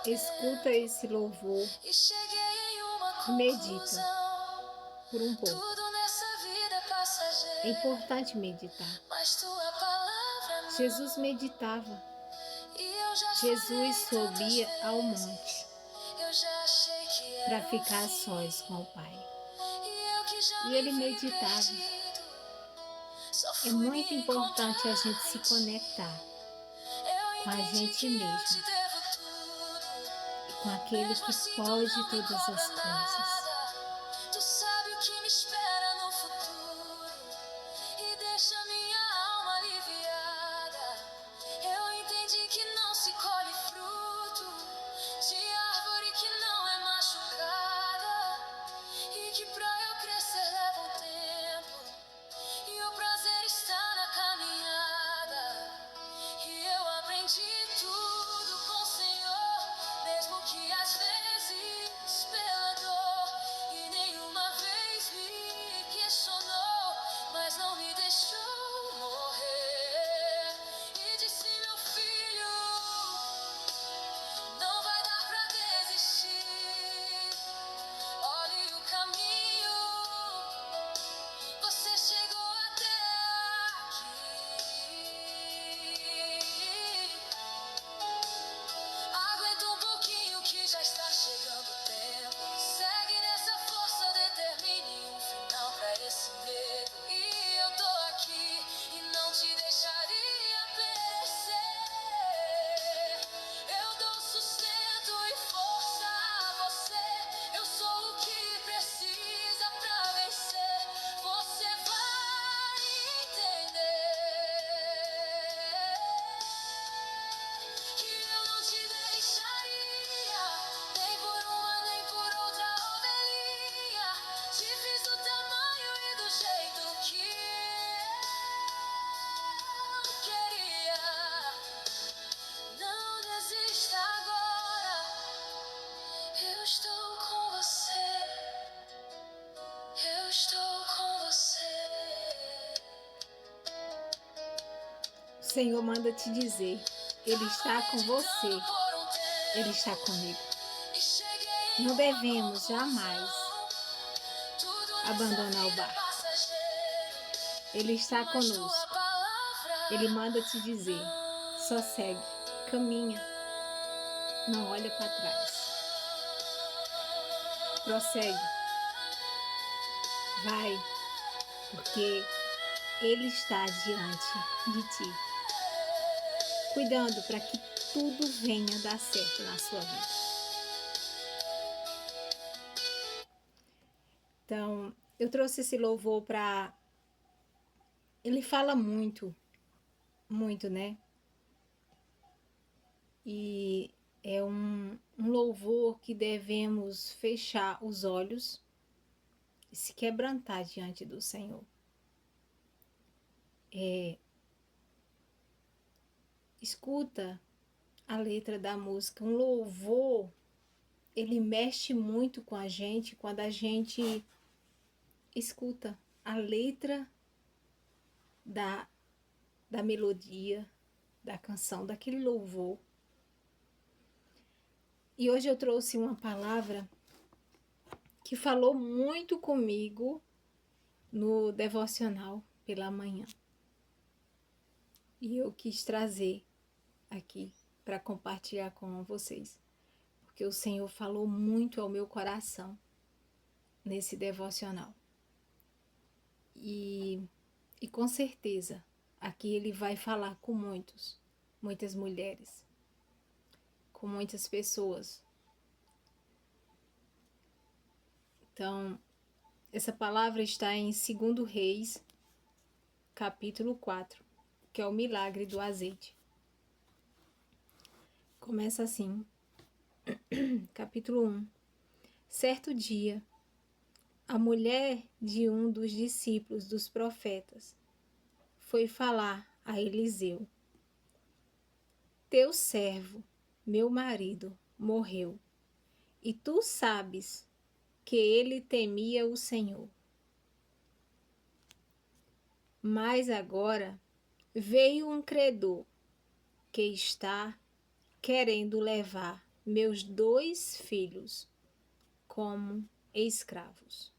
Escuta esse louvor, medita por um pouco. É importante meditar. Jesus meditava. Jesus subia ao monte para ficar a sós com o Pai. E ele meditava. É muito importante a gente se conectar com a gente mesmo, com aquele que pode todas as coisas. Tu sabe o que me espera no futuro e deixa minha alma aliviada. Eu entendi que não se colhe fruto de árvore que não é machucada e que pra eu crescer leva um tempo e o prazer está na caminhada. E eu aprendi tudo com o Senhor, mesmo que às vezes pela dor, e nenhuma vez me questionou, mas não me deixou morrer. E disse: meu filho, não vai dar pra desistir. Olhe o caminho, você chegou até aqui. Aguenta um pouquinho que já está chegando o tempo. Segue nessa força, determine um final pra esse medo. E eu tô aqui e não te deixaria perecer. Eu dou sustento e força a você. Eu sou o que precisa pra vencer. Você vai entender que eu não te deixaria, nem por uma, nem por outra ovelhinha. Te fiz do tamanho e do jeito que eu queria. Não desista agora, eu estou com você. Eu estou com você. O Senhor manda te dizer, Ele está com você, Ele está comigo. Não devemos jamais abandonar o barco. Ele está conosco. Ele manda te dizer, só segue, caminha, não olha para trás. Prossegue, vai, porque Ele está diante de ti, cuidando para que tudo venha dar certo na sua vida. Então, eu trouxe esse louvor para... Ele fala muito, né? E é um louvor que devemos fechar os olhos e se quebrantar diante do Senhor. Escuta a letra da música. Um louvor, ele mexe muito com a gente quando a gente escuta a letra da melodia, da canção, daquele louvor. E hoje eu trouxe uma palavra que falou muito comigo no devocional pela manhã. E eu quis trazer aqui para compartilhar com vocês, porque o Senhor falou muito ao meu coração nesse devocional. E com certeza aqui Ele vai falar com muitas mulheres, com muitas pessoas. Então, essa palavra está em 2 Reis, capítulo 4, que é o milagre do azeite. Começa assim, capítulo 1. Certo dia, a mulher de um dos discípulos dos profetas foi falar a Eliseu: teu servo, meu marido, morreu, e tu sabes que ele temia o Senhor. Mas agora veio um credor que está querendo levar meus 2 filhos como escravos.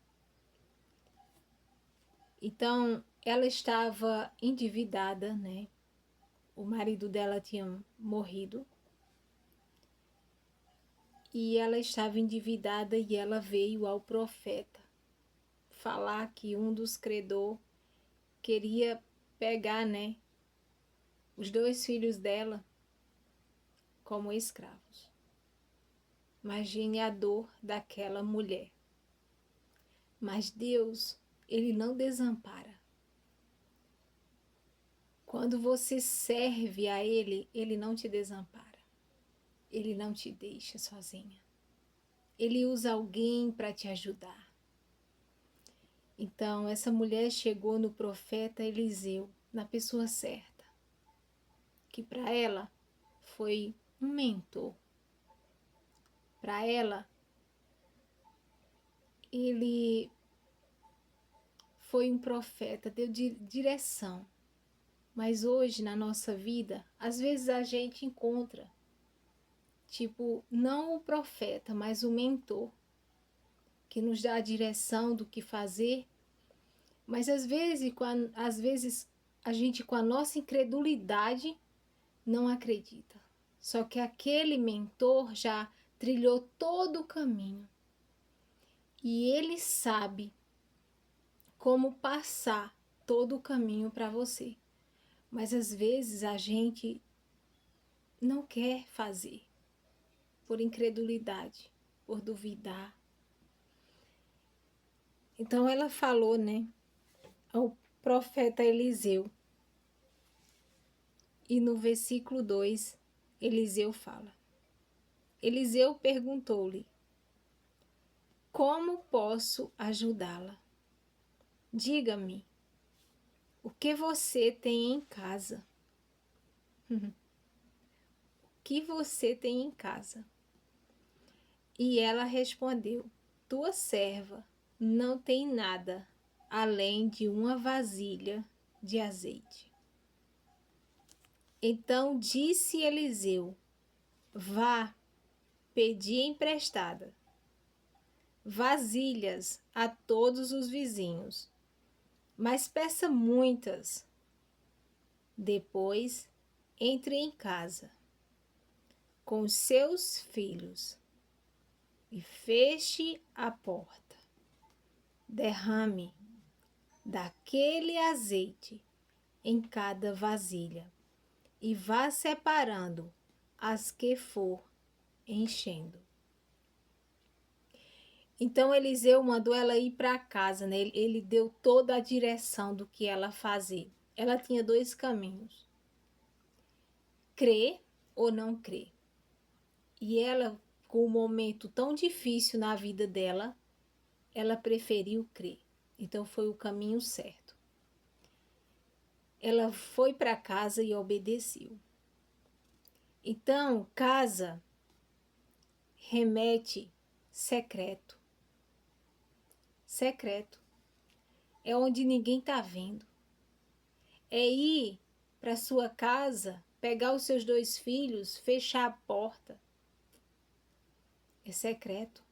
Então, ela estava endividada, né? O marido dela tinha morrido. E ela estava endividada e ela veio ao profeta falar que um dos credores queria pegar, né, os 2 filhos dela como escravos. Imagine a dor daquela mulher. Mas Deus, Ele não desampara. Quando você serve a Ele, Ele não te desampara. Ele não te deixa sozinha. Ele usa alguém para te ajudar. Então, essa mulher chegou no profeta Eliseu, na pessoa certa, que para ela foi um mentor. Para ela, ele foi um profeta, deu direção. Mas hoje, na nossa vida, às vezes a gente encontra, tipo, não o profeta, mas o mentor, que nos dá a direção do que fazer. Mas às vezes a gente, com a nossa incredulidade, não acredita. Só que aquele mentor já trilhou todo o caminho. E ele sabe como passar todo o caminho para você. Mas às vezes a gente não quer fazer, por incredulidade, por duvidar. Então ela falou, né, ao profeta Eliseu. E no versículo 2, Eliseu fala. Eliseu perguntou-lhe: como posso ajudá-la? Diga-me, o que você tem em casa? O que você tem em casa? E ela respondeu: tua serva não tem nada além de uma vasilha de azeite. Então disse Eliseu: vá, pedi emprestada vasilhas a todos os vizinhos, mas peça muitas. Depois entre em casa com os seus filhos e feche a porta. Derrame daquele azeite em cada vasilha e vá separando as que for enchendo. Então Eliseu mandou ela ir para casa, né? Ele deu toda a direção do que ela fazer. Ela tinha 2 caminhos: crer ou não crer. E ela, com um momento tão difícil na vida dela, ela preferiu crer. Então foi o caminho certo. Ela foi para casa e obedeceu. Então, casa remete secreto. Secreto. É onde ninguém está vendo. É ir para sua casa, pegar os seus 2 filhos, fechar a porta. É secreto.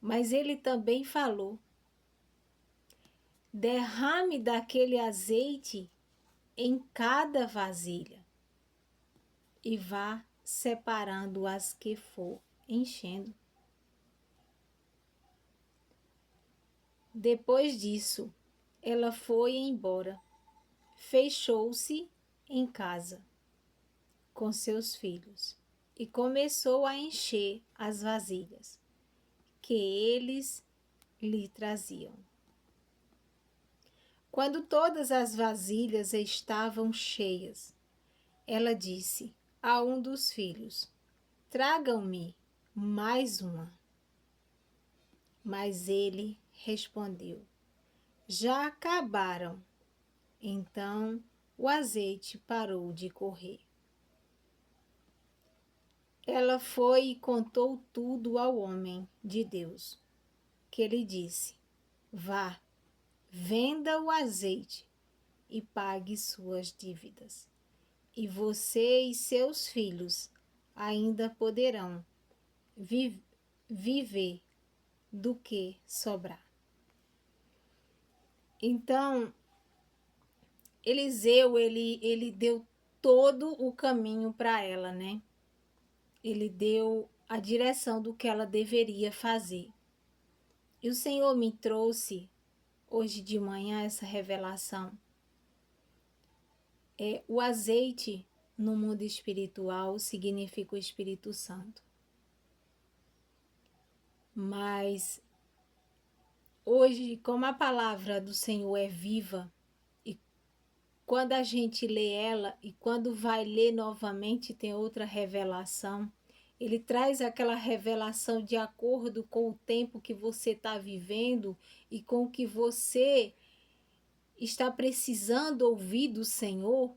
Mas ele também falou: derrame daquele azeite em cada vasilha e vá separando as que for enchendo. Depois disso, ela foi embora, fechou-se em casa com seus filhos e começou a encher as vasilhas que eles lhe traziam. Quando todas as vasilhas estavam cheias, ela disse a um dos filhos: tragam-me mais uma. Mas ele respondeu: já acabaram. Então o azeite parou de correr. Ela foi e contou tudo ao homem de Deus, que lhe disse: vá, venda o azeite e pague suas dívidas, e você e seus filhos ainda poderão viver do que sobrar. Então, Eliseu, ele deu todo o caminho para ela, né? Ele deu a direção do que ela deveria fazer. E o Senhor me trouxe hoje de manhã essa revelação. O azeite no mundo espiritual significa o Espírito Santo. Mas hoje, como a palavra do Senhor é viva, e quando a gente lê ela e quando vai ler novamente tem outra revelação, ele traz aquela revelação de acordo com o tempo que você está vivendo e com o que você está precisando ouvir do Senhor.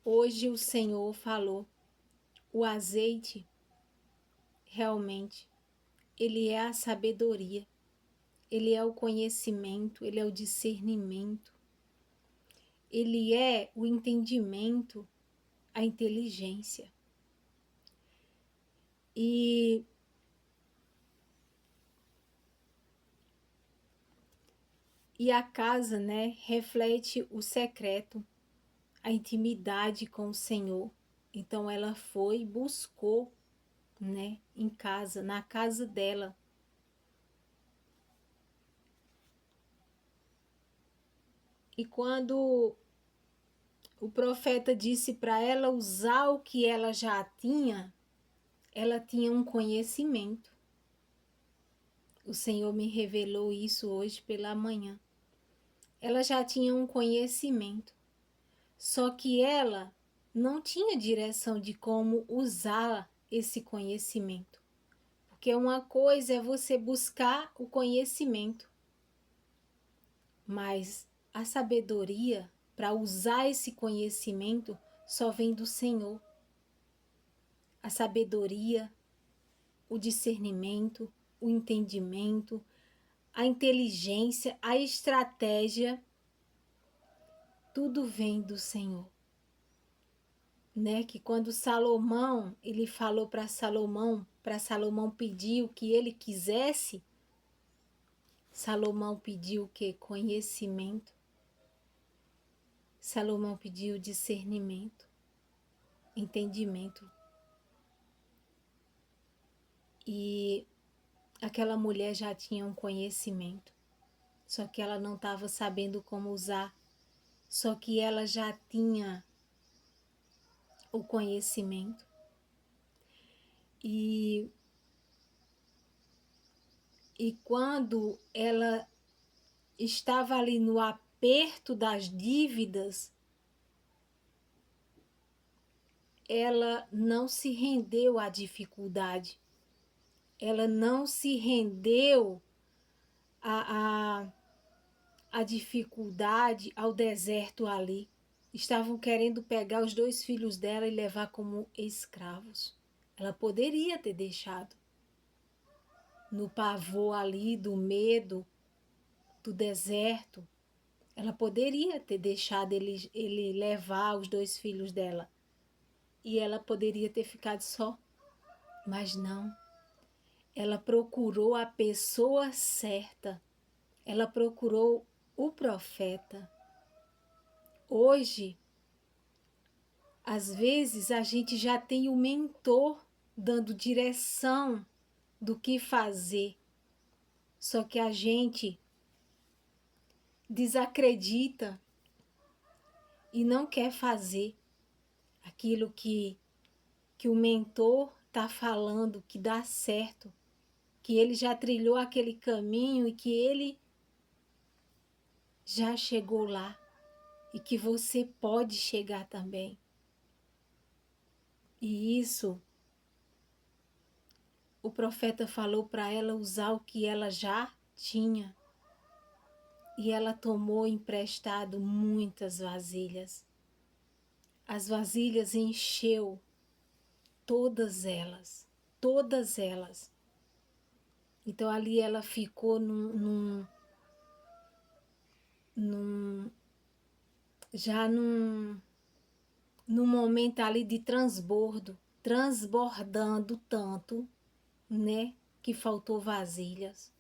Hoje o Senhor falou, o azeite realmente, ele é a sabedoria, ele é o conhecimento, ele é o discernimento, ele é o entendimento, a inteligência. E a casa, né, reflete o secreto, a intimidade com o Senhor. Então ela foi e buscou, né, em casa, na casa dela. E quando o profeta disse para ela usar o que ela já tinha, ela tinha um conhecimento. O Senhor me revelou isso hoje pela manhã. Ela já tinha um conhecimento, só que ela não tinha direção de como usar esse conhecimento. Porque uma coisa é você buscar o conhecimento, mas a sabedoria para usar esse conhecimento só vem do Senhor. A sabedoria, o discernimento, o entendimento, a inteligência, a estratégia, tudo vem do Senhor. Né? Que quando Salomão, ele falou para Salomão pedir o que ele quisesse, Salomão pediu o quê? Conhecimento. Salomão pediu discernimento, entendimento. E aquela mulher já tinha um conhecimento, só que ela não estava sabendo como usar, só que ela já tinha o conhecimento. E quando ela estava ali no aperto das dívidas, ela não se rendeu à dificuldade, ela não se rendeu à dificuldade, ao deserto ali. Estavam querendo pegar os 2 filhos dela e levar como escravos. Ela poderia ter deixado. No pavor ali do medo, do deserto, ela poderia ter deixado ele levar os 2 filhos dela. E ela poderia ter ficado só. Mas não. Ela procurou a pessoa certa. Ela procurou o profeta. Hoje, às vezes, a gente já tem o mentor dando direção do que fazer. Só que a gente desacredita e não quer fazer aquilo que o mentor está falando que dá certo, que ele já trilhou aquele caminho e que ele já chegou lá e que você pode chegar também. E isso, o profeta falou para ela usar o que ela já tinha. E ela tomou emprestado muitas vasilhas. As vasilhas encheu todas elas. Então ali ela ficou já num no momento ali de transbordo, transbordando tanto, né, que faltou vasilhas.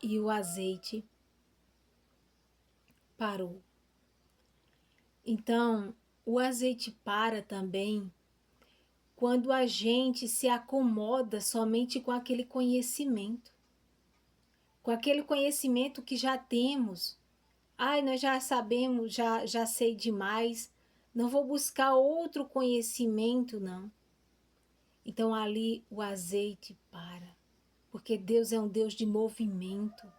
E o azeite parou. Então, o azeite para também quando a gente se acomoda somente com aquele conhecimento. Com aquele conhecimento que já temos. Ai, nós já sabemos, já sei demais. Não vou buscar outro conhecimento, não. Então ali o azeite para. Porque Deus é um Deus de movimento.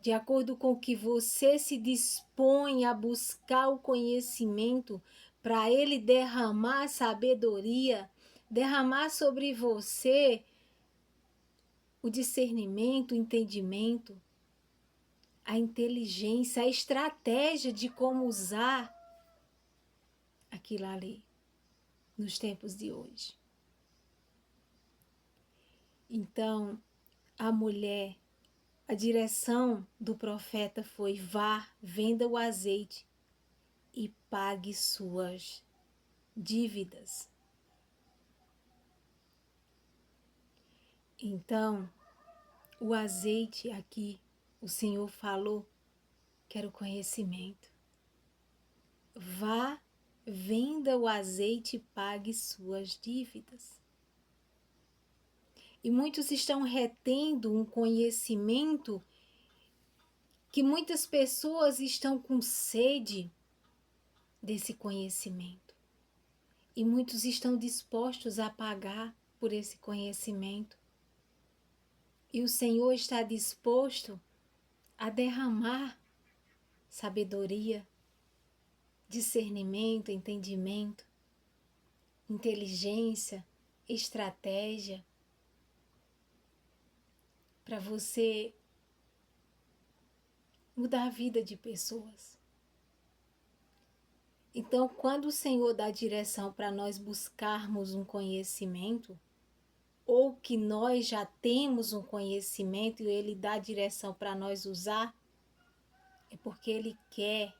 De acordo com o que você se dispõe a buscar o conhecimento, para Ele derramar sabedoria, derramar sobre você o discernimento, o entendimento, a inteligência, a estratégia de como usar aquilo ali nos tempos de hoje. Então, a mulher, a direção do profeta foi: vá, venda o azeite e pague suas dívidas. Então, o azeite aqui, o Senhor falou que era o conhecimento. Vá, venda o azeite e pague suas dívidas. E muitos estão retendo um conhecimento que muitas pessoas estão com sede desse conhecimento. E muitos estão dispostos a pagar por esse conhecimento. E o Senhor está disposto a derramar sabedoria, discernimento, entendimento, inteligência, estratégia, para você mudar a vida de pessoas. Então, quando o Senhor dá direção para nós buscarmos um conhecimento, ou que nós já temos um conhecimento e Ele dá direção para nós usar, é porque Ele quer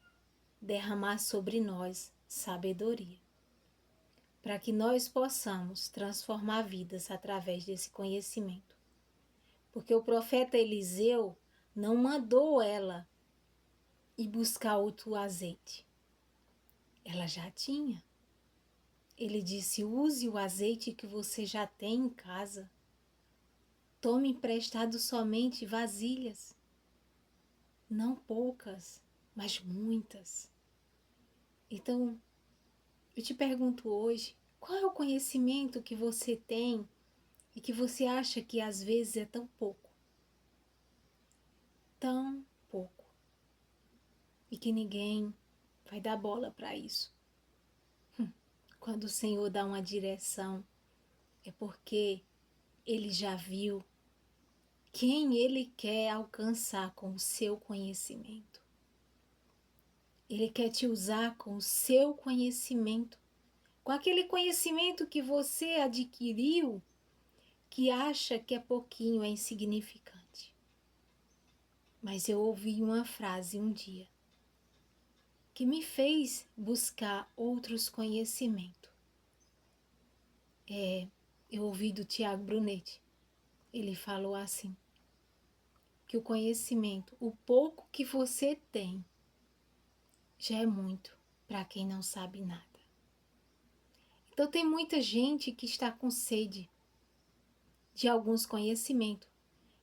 derramar sobre nós sabedoria, para que nós possamos transformar vidas através desse conhecimento. Porque o profeta Eliseu não mandou ela ir buscar outro azeite. Ela já tinha. Ele disse: use o azeite que você já tem em casa. Tome emprestado somente vasilhas. Não poucas, mas muitas. Então, eu te pergunto hoje, qual é o conhecimento que você tem e que você acha que às vezes é tão pouco? Tão pouco. E que ninguém vai dar bola para isso. Quando o Senhor dá uma direção, é porque Ele já viu quem Ele quer alcançar com o seu conhecimento. Ele quer te usar com o seu conhecimento, com aquele conhecimento que você adquiriu, que acha que é pouquinho, é insignificante. Mas eu ouvi uma frase um dia que me fez buscar outros conhecimentos. Eu ouvi do Tiago Brunetti. Ele falou assim, que o conhecimento, o pouco que você tem, já é muito para quem não sabe nada. Então tem muita gente que está com sede de alguns conhecimentos,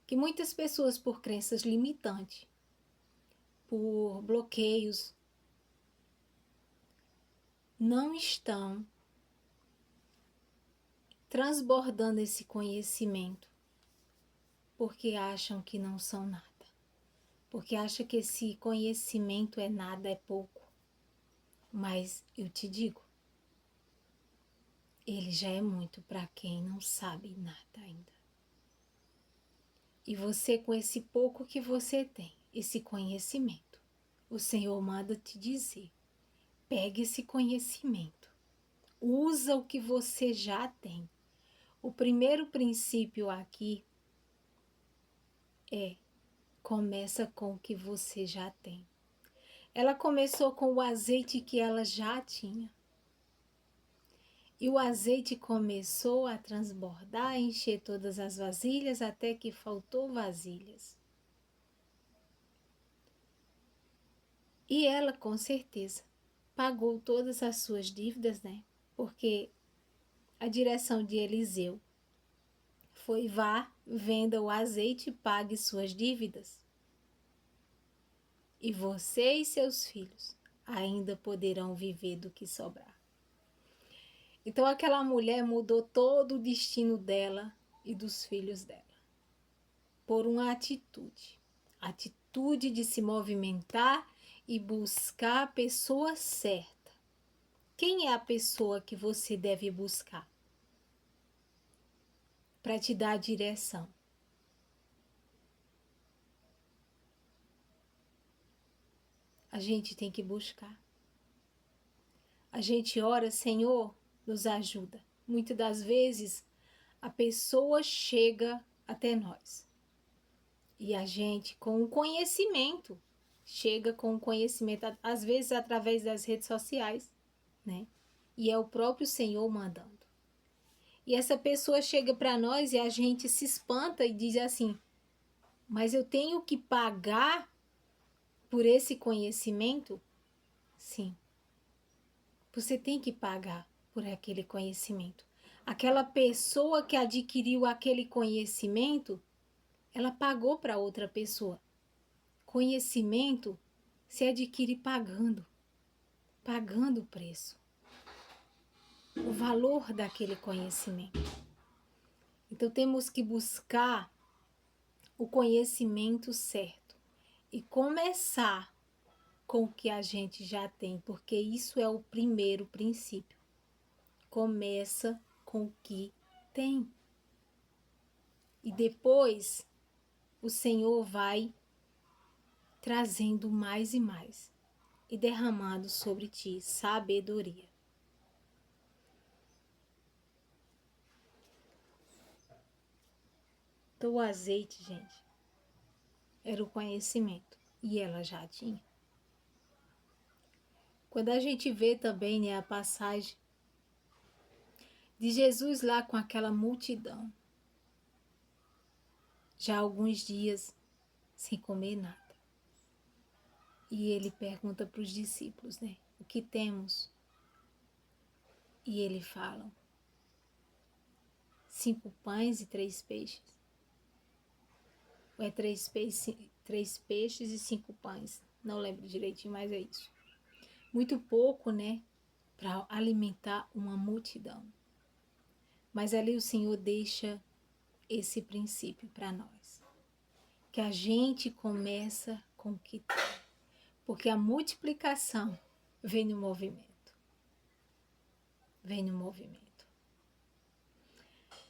que muitas pessoas, por crenças limitantes, por bloqueios, não estão transbordando esse conhecimento, porque acham que não são nada, porque acham que esse conhecimento é nada, é pouco. Mas eu te digo, ele já é muito para quem não sabe nada ainda. E você, com esse pouco que você tem, esse conhecimento, o Senhor manda te dizer, pegue esse conhecimento, usa o que você já tem. O primeiro princípio aqui começa com o que você já tem. Ela começou com o azeite que ela já tinha. E o azeite começou a transbordar, a encher todas as vasilhas, até que faltou vasilhas. E ela, com certeza, pagou todas as suas dívidas, né? Porque a direção de Eliseu foi: vá, venda o azeite e pague suas dívidas. E você e seus filhos ainda poderão viver do que sobrar. Então aquela mulher mudou todo o destino dela e dos filhos dela por uma atitude de se movimentar e buscar a pessoa certa. Quem é a pessoa que você deve buscar para te dar a direção? A gente tem que buscar. A gente ora: Senhor, nos ajuda. Muitas das vezes a pessoa chega até nós e a gente, com o conhecimento, chega com o conhecimento, às vezes através das redes sociais, né? E é o próprio Senhor mandando. E essa pessoa chega para nós e a gente se espanta e diz assim: mas eu tenho que pagar por esse conhecimento? Sim, você tem que pagar por aquele conhecimento. Aquela pessoa que adquiriu aquele conhecimento, ela pagou para outra pessoa. Conhecimento se adquire pagando o preço, o valor daquele conhecimento. Então temos que buscar o conhecimento certo e começar com o que a gente já tem, porque isso é o primeiro princípio. Começa com o que tem. E depois o Senhor vai trazendo mais e mais e derramando sobre ti sabedoria. Então o azeite, gente, era o conhecimento e ela já tinha. Quando a gente vê também, né, a passagem de Jesus lá com aquela multidão, já há alguns dias sem comer nada. E ele pergunta para os discípulos, né, o que temos? E eles falam: 5 pães e 3 peixes. Ou é 3 peixes e 5 pães. Não lembro direitinho, mas é isso. Muito pouco, né, para alimentar uma multidão. Mas ali o Senhor deixa esse princípio para nós. Que a gente começa com o que tem. Porque a multiplicação vem no movimento. Vem no movimento.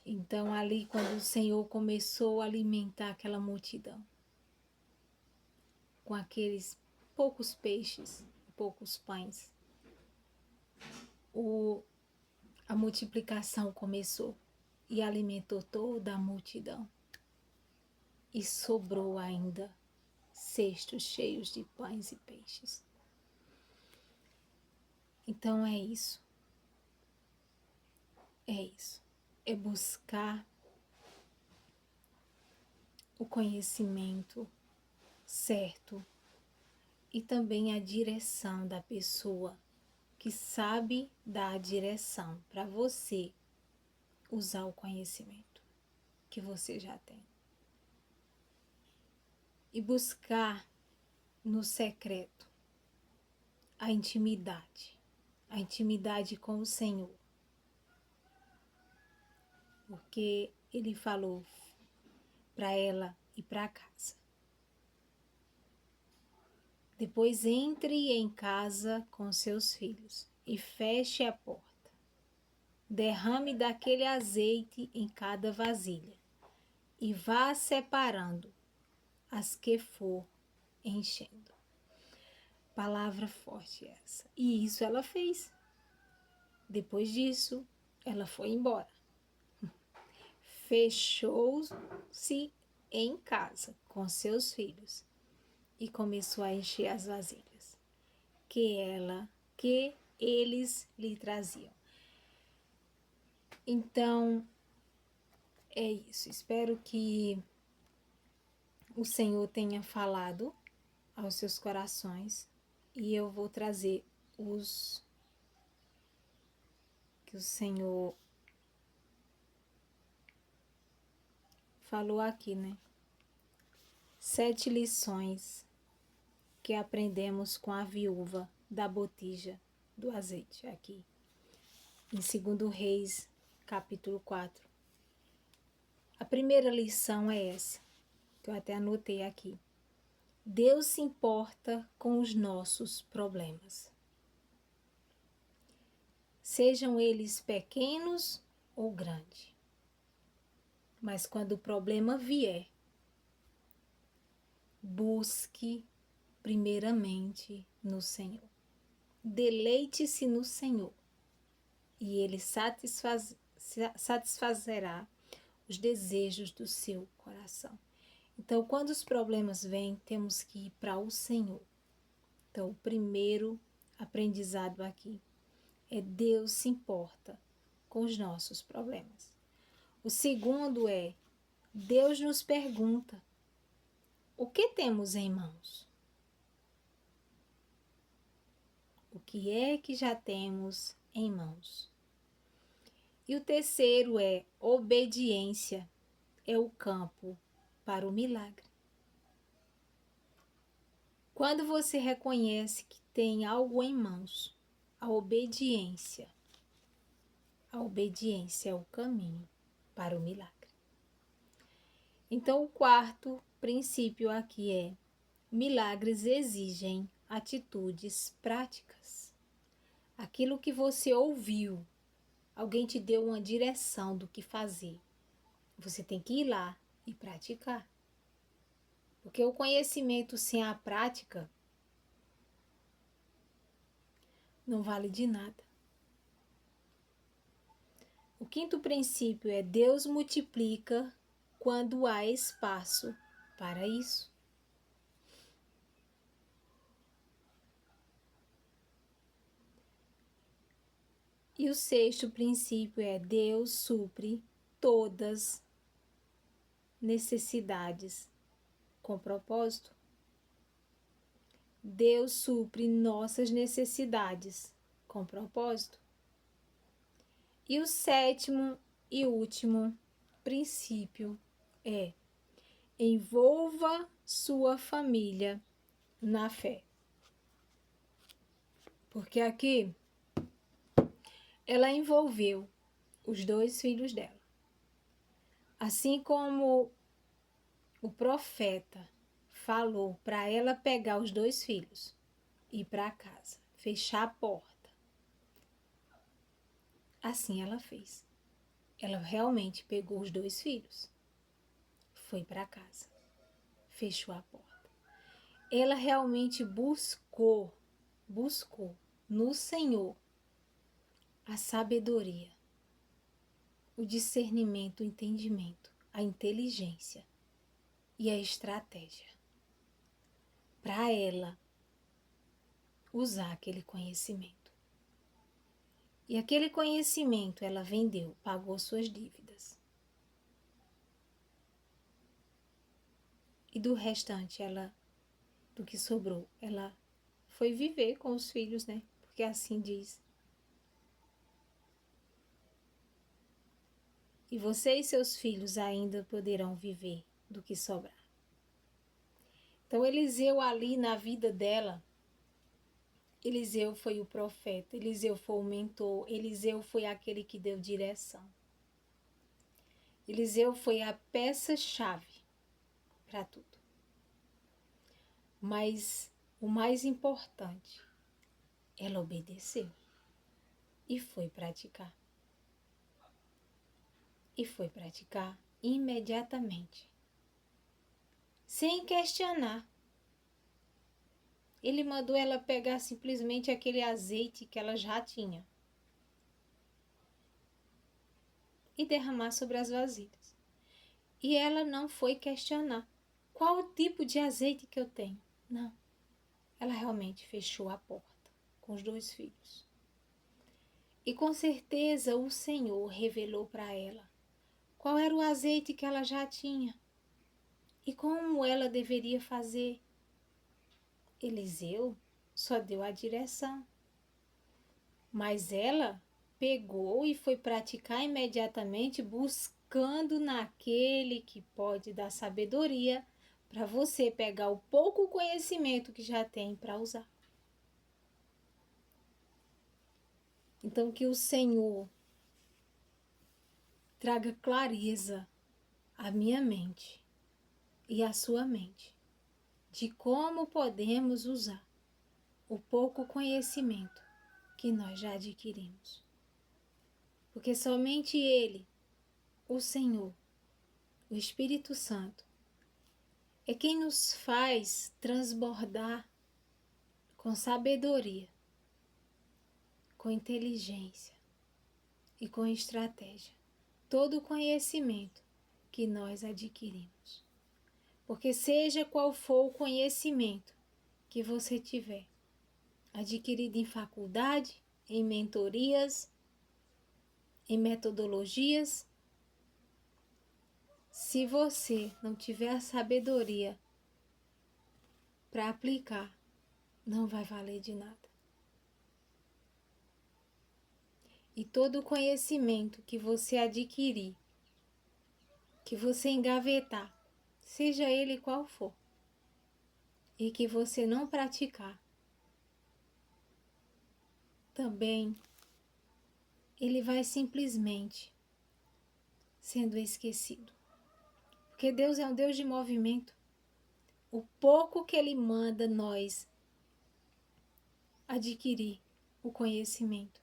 Então ali quando o Senhor começou a alimentar aquela multidão, com aqueles poucos peixes, poucos pães, a multiplicação começou e alimentou toda a multidão. E sobrou ainda cestos cheios de pães e peixes. Então é isso. É isso. É buscar o conhecimento certo e também a direção da pessoa que sabe dar a direção para você usar o conhecimento que você já tem. E buscar no secreto a intimidade com o Senhor. Porque ele falou para ela ir para casa. Depois entre em casa com seus filhos e feche a porta. Derrame daquele azeite em cada vasilha e vá separando as que for enchendo. Palavra forte essa. E isso ela fez. Depois disso, ela foi embora. Fechou-se em casa com seus filhos e começou a encher as vasilhas. que eles lhe traziam. Então, é isso. Espero que o Senhor tenha falado aos seus corações e eu vou trazer os que o Senhor falou aqui, né? 7 lições que aprendemos com a viúva da botija do azeite aqui. Em 2 Reis, capítulo 4. A primeira lição é essa, que eu até anotei aqui. Deus se importa com os nossos problemas. Sejam eles pequenos ou grandes. Mas quando o problema vier, busque primeiramente no Senhor. Deleite-se no Senhor e Ele satisfazerá os desejos do seu coração. Então, quando os problemas vêm, temos que ir para o Senhor. Então, o primeiro aprendizado aqui é Deus se importa com os nossos problemas. O segundo é Deus nos pergunta: o que temos em mãos? O que é que já temos em mãos? E o terceiro é obediência é o campo para o milagre. Quando você reconhece que tem algo em mãos, a obediência é o caminho para o milagre. Então, o quarto princípio aqui é: milagres exigem atitudes práticas. Aquilo que você ouviu, alguém te deu uma direção do que fazer. Você tem que ir lá e praticar. Porque o conhecimento sem a prática não vale de nada. O quinto princípio é: Deus multiplica quando há espaço para isso. E o sexto princípio é: Deus supre todas necessidades com propósito. Deus supre nossas necessidades com propósito. E o sétimo e último princípio é: envolva sua família na fé. Porque aqui ela envolveu os 2 filhos dela. Assim como o profeta falou para ela pegar os 2 filhos, ir para casa, fechar a porta. Assim ela fez. Ela realmente pegou os 2 filhos, foi para casa, fechou a porta. Ela realmente buscou no Senhor a sabedoria, o discernimento, o entendimento, a inteligência e a estratégia para ela usar aquele conhecimento. E aquele conhecimento ela vendeu, pagou suas dívidas. E do restante, do que sobrou, ela foi viver com os filhos, né? Porque assim diz. E você e seus filhos ainda poderão viver do que sobrar. Então, Eliseu ali na vida dela, Eliseu foi o profeta, Eliseu foi o mentor, Eliseu foi aquele que deu direção. Eliseu foi a peça-chave para tudo. Mas o mais importante, ela obedeceu e foi praticar. E foi praticar imediatamente, sem questionar. Ele mandou ela pegar simplesmente aquele azeite que ela já tinha e derramar sobre as vasilhas. E ela não foi questionar qual o tipo de azeite que eu tenho. Não. Ela realmente fechou a porta. com os 2 filhos. E com certeza o Senhor revelou para ela qual era o azeite que ela já tinha e como ela deveria fazer. Eliseu só deu a direção, mas ela pegou e foi praticar imediatamente, buscando naquele que pode dar sabedoria para você pegar o pouco conhecimento que já tem para usar. Então, que o Senhor traga clareza à minha mente e à sua mente de como podemos usar o pouco conhecimento que nós já adquirimos. Porque somente Ele, o Senhor, o Espírito Santo, é quem nos faz transbordar com sabedoria, com inteligência e com estratégia todo o conhecimento que nós adquirimos. Porque seja qual for o conhecimento que você tiver adquirido em faculdade, em mentorias, em metodologias, se você não tiver a sabedoria para aplicar, não vai valer de nada. E todo o conhecimento que você adquirir, que você engavetar, seja ele qual for, e que você não praticar, também ele vai simplesmente sendo esquecido. Porque Deus é um Deus de movimento. O pouco que Ele manda nós adquirir o conhecimento,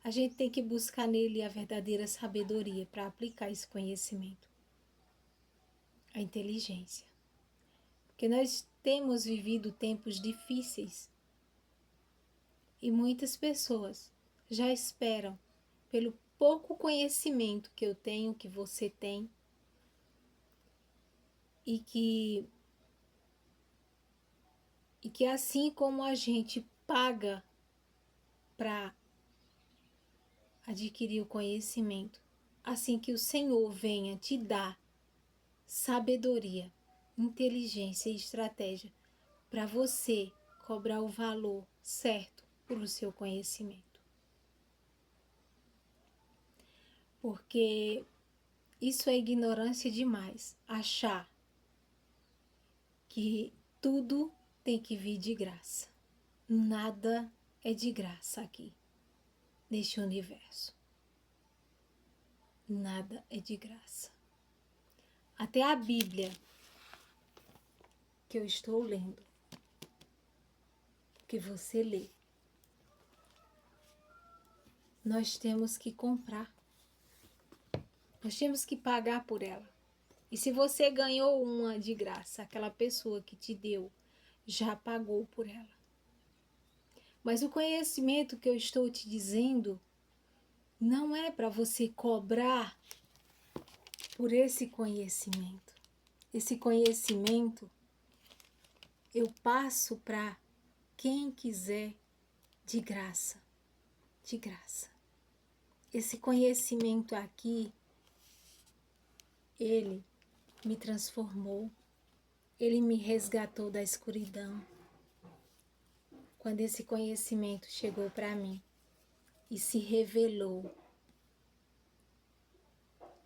a gente tem que buscar nele a verdadeira sabedoria para aplicar esse conhecimento. A inteligência. Porque nós temos vivido tempos difíceis e muitas pessoas já esperam pelo pouco conhecimento que eu tenho, que você tem, e que assim como a gente paga para adquirir o conhecimento, assim que o Senhor venha te dar sabedoria, inteligência e estratégia para você cobrar o valor certo pelo seu conhecimento. Porque isso é ignorância demais, achar que tudo tem que vir de graça. Nada é de graça aqui, neste universo. Nada é de graça. Até a Bíblia que eu estou lendo, que você lê, nós temos que comprar. Nós temos que pagar por ela. E se você ganhou uma de graça, aquela pessoa que te deu já pagou por ela. Mas o conhecimento que eu estou te dizendo não é para você cobrar por esse conhecimento. Esse conhecimento eu passo para quem quiser de graça. De graça. Esse conhecimento aqui, ele me transformou, ele me resgatou da escuridão. Quando esse conhecimento chegou para mim e se revelou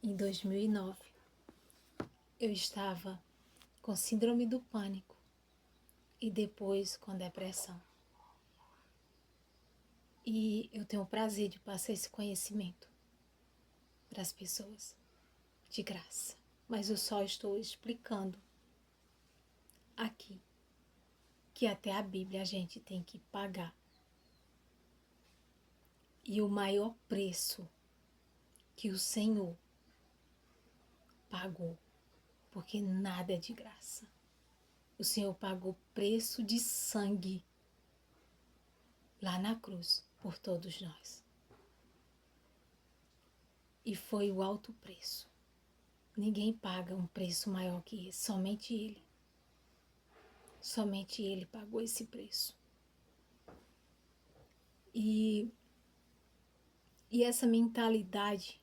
em 2009, eu estava com síndrome do pânico e depois com depressão. E eu tenho o prazer de passar esse conhecimento para as pessoas, de graça. Mas eu só estou explicando aqui que até a Bíblia a gente tem que pagar. E o maior preço que o Senhor pagou, porque nada é de graça. O Senhor pagou preço de sangue lá na cruz por todos nós. E foi o alto preço. Ninguém paga um preço maior que esse, somente Ele. Somente Ele pagou esse preço. E essa mentalidade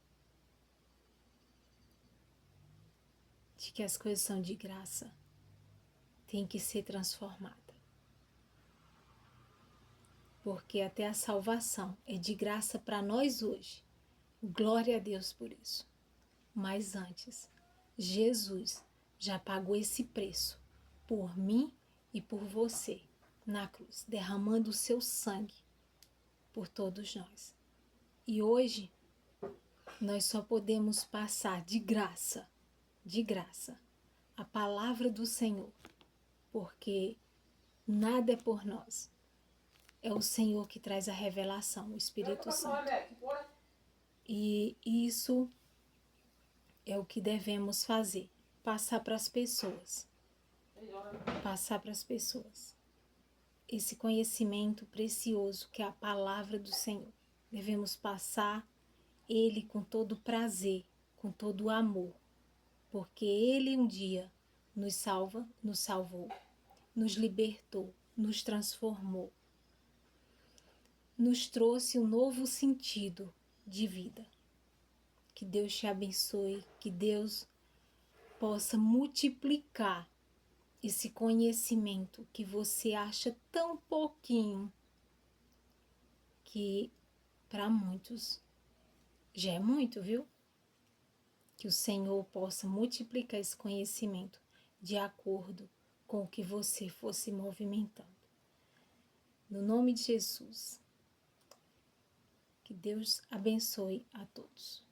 de que as coisas são de graça tem que ser transformada. Porque até a salvação é de graça para nós hoje. Glória a Deus por isso. Mas antes, Jesus já pagou esse preço por mim e por você na cruz, derramando o seu sangue por todos nós. E hoje nós só podemos passar de graça, a palavra do Senhor, porque nada é por nós. É o Senhor que traz a revelação, o Espírito Santo. E isso é o que devemos fazer, passar para as pessoas. Esse conhecimento precioso que é a palavra do Senhor. Devemos passar ele com todo prazer, com todo amor, porque ele um dia nos salvou, nos libertou, nos transformou, nos trouxe um novo sentido de vida. Que Deus te abençoe, que Deus possa multiplicar esse conhecimento que você acha tão pouquinho, que para muitos já é muito, viu? Que o Senhor possa multiplicar esse conhecimento de acordo com o que você for se movimentando. No nome de Jesus, que Deus abençoe a todos.